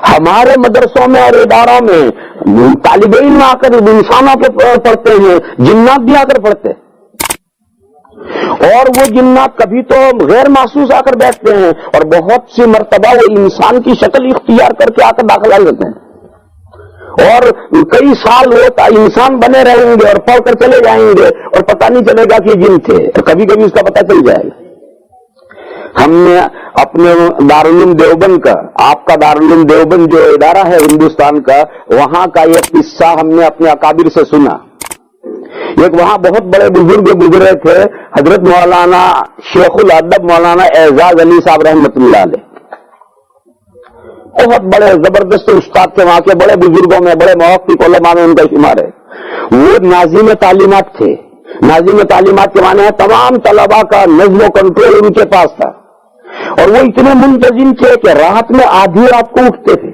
ہمارے مدرسوں میں اور اداروں میں طالب علم آ کر انسانوں کے پڑھتے ہیں، جنات بھی آ کر پڑھتے ہیں، اور وہ جنات کبھی تو غیر محسوس آ کر بیٹھتے ہیں اور بہت سی مرتبہ وہ انسان کی شکل اختیار کر کے آ کر داخلہ لیتے ہیں، اور کئی سال وہ انسان بنے رہیں گے اور پڑھ کر چلے جائیں گے اور پتہ نہیں چلے گا کہ جن تھے، اور کبھی کبھی اس کا پتہ چل جائے گا۔ ہم نے اپنے دارالعلوم دیوبند کا، آپ کا دارالعلوم دیوبند جو ادارہ ہے ہندوستان کا، وہاں کا یہ قصہ ہم نے اپنے اکابر سے سنا۔ ایک وہاں بہت بڑے بزرگ گزرے تھے، حضرت مولانا شیخ الادب مولانا اعزاز علی صاحب رحمۃ اللہ علیہ، بہت بڑے زبردست استاد تھے، وہاں کے بڑے بزرگوں میں، بڑے محقق علماء میں ان کا شمار ہے۔ وہ ناظم تعلیمات تھے۔ ناظم تعلیمات کے معنی ہے تمام طلباء کا نظم و کنٹرول ان کے پاس تھا، اور وہ اتنے منتظم تھے کہ رات میں آدھی رات کو اٹھتے تھے،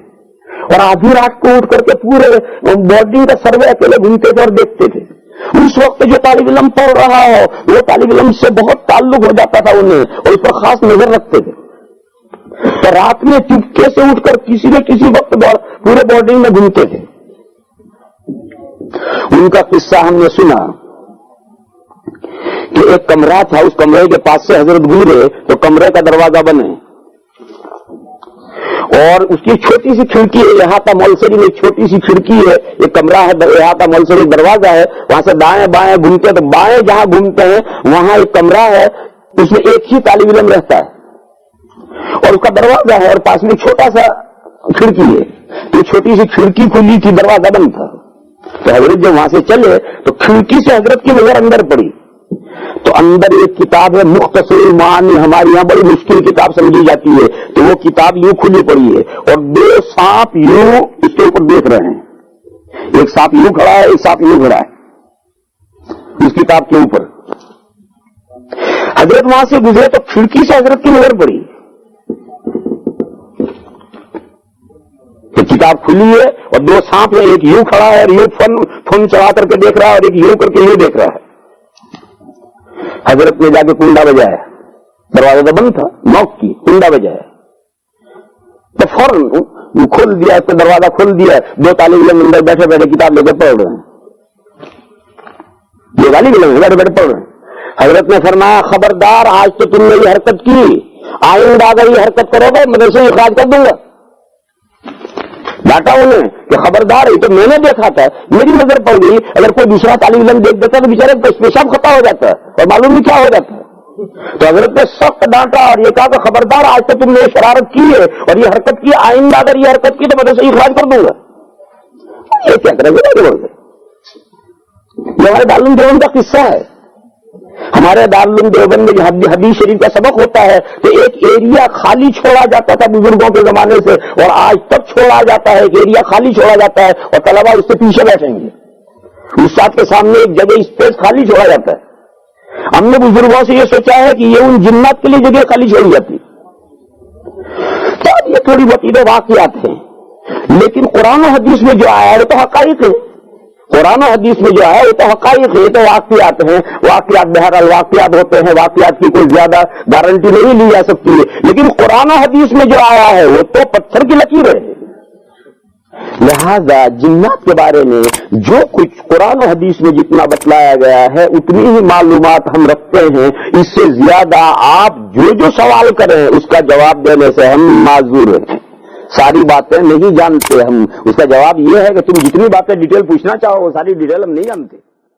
اور آدھی رات کو اٹھ کر کے پورے بورڈنگ کا سروے اکیلے گھومتے تھے اور دیکھتے تھے۔ اس وقت جو طالب علم پڑھ رہا ہو وہ طالب علم سے بہت تعلق ہو جاتا تھا انہیں، اور اس پر خاص نظر رکھتے تھے، تو رات میں چپکے سے اٹھ کر کسی نہ کسی وقت پورے بورڈنگ میں گھومتے تھے۔ ان کا قصہ ہم نے سنا کہ ایک کمرہ تھا، اس کمرے کے پاس سے حضرت گزرے تو کمرے کا دروازہ بنے، اور اس کی چھوٹی سی کھڑکی ہے، احاطہ مولسری میں چھوٹی سی کھڑکی ہے، ایک کمرہ ہے، احاطہ مولسری دروازہ ہے، وہاں سے دائیں بائیں گھومتے، تو بائیں جہاں گھومتے ہیں وہاں ایک کمرہ ہے، اس میں ایک ہی طالب علم رہتا ہے، اور اس کا دروازہ ہے، اور پاس میں چھوٹا سا کھڑکی ہے، تو چھوٹی سی کھڑکی کھلی تھی، دروازہ بند تھا، تو حضرت جب وہاں سے چلے تو کھڑکی سے حضرت کی نظر اندر پڑی، تو اندر ایک کتاب ہے مختصر المعانی، ہمارے یہاں بڑی مشکل کتاب سمجھی جاتی ہے، تو وہ کتاب یوں کھلی پڑی ہے، اور دو سانپ یوں اس کے اوپر دیکھ رہے ہیں، ایک سانپ یوں کھڑا ہے، ایک سانپ یوں کھڑا ہے اس کتاب کے اوپر۔ حضرت وہاں سے گزرے تو کھڑکی سے حضرت کی نظر پڑی، کتاب کھلی ہے اور دو سانپ ہے، ایک یوں کھڑا ہے اور یوں فن چڑھا کر کے دیکھ رہا ہے، اور ایک یوں کر کے یوں دیکھ رہا ہے۔ حضرت نے جا کے کنڈا بجایا، دروازہ تو بند تھا، نوک کی، کنڈا بجایا تو فوراً کھول دیا، اس کا دروازہ کھول دیا، دو طالب علم اندر بیٹھے بیٹھے کتاب لے کے پڑھ رہے ہیں، دو طالب علم بیٹھے بیٹھے پڑھ رہے ہیں۔ حضرت نے فرمایا خبردار، آج تو تم نے یہ حرکت کی، آئندہ اگر یہ حرکت کرو گے مدرسے سے اخراج کر دوں گا۔ ڈانٹا انہیں کہ خبردار، یہ تو میں نے دیکھا تھا، میری نظر پڑ گئی، اگر کوئی دوسرا طالب علم دیکھ دیتا تو بیچارے پیشاب خطا ہو جاتا ہے اور معلوم نہیں کیا ہو جاتا ہے۔ تو حضرت نے سخت ڈانٹا اور یہ کہا کہ خبردار، آج تو تم نے یہ شرارت کی ہے اور یہ حرکت کی، آئندہ اگر یہ حرکت کی تو میں سے اخراج کر دوں گا۔ یہ کیا کریں گے؟ یہ ہمارے دارالعلوم دیوبند کا قصہ ہے۔ ہمارے دارالعلوم دیوبند میں جو حدیث شریف کا سبق ہوتا ہے تو ایک ایریا خالی چھوڑا جاتا تھا بزرگوں کے زمانے سے، اور آج تک چھوڑا جاتا ہے، ایک ایریا خالی چھوڑا جاتا ہے اور طلبا اس سے پیچھے بیٹھیں گے، استاد کے سامنے ایک جگہ اسپیس خالی چھوڑا جاتا ہے۔ ہم نے بزرگوں سے یہ سوچا ہے کہ یہ ان جنات کے لیے جگہ خالی چھوڑی جاتی، تو یہ تھوڑی بہت واقعات ہیں، لیکن قرآن و حدیث میں جو آیا ہے وہ تو حقائق ہے، قرآن و حدیث میں جو ہے وہ تو حقائق ہے، تو واقعات ہیں، واقعات بہرحال واقعات ہوتے ہیں، واقعات کی کوئی زیادہ گارنٹی نہیں لی جا سکتی ہے، لیکن قرآن و حدیث میں جو آیا ہے وہ تو پتھر کی لکیر ہے۔ لہذا جنات کے بارے میں جو کچھ قرآن و حدیث میں جتنا بتلایا گیا ہے اتنی ہی معلومات ہم رکھتے ہیں، اس سے زیادہ آپ جو سوال کریں اس کا جواب دینے سے ہم معذور ہیں، ساری باتیں نہیں جانتے ہم۔ اس کا جواب یہ ہے کہ تم جتنی باتیں ڈیٹیل پوچھنا چاہو وہ ساری ڈیٹیل ہم نہیں جانتے۔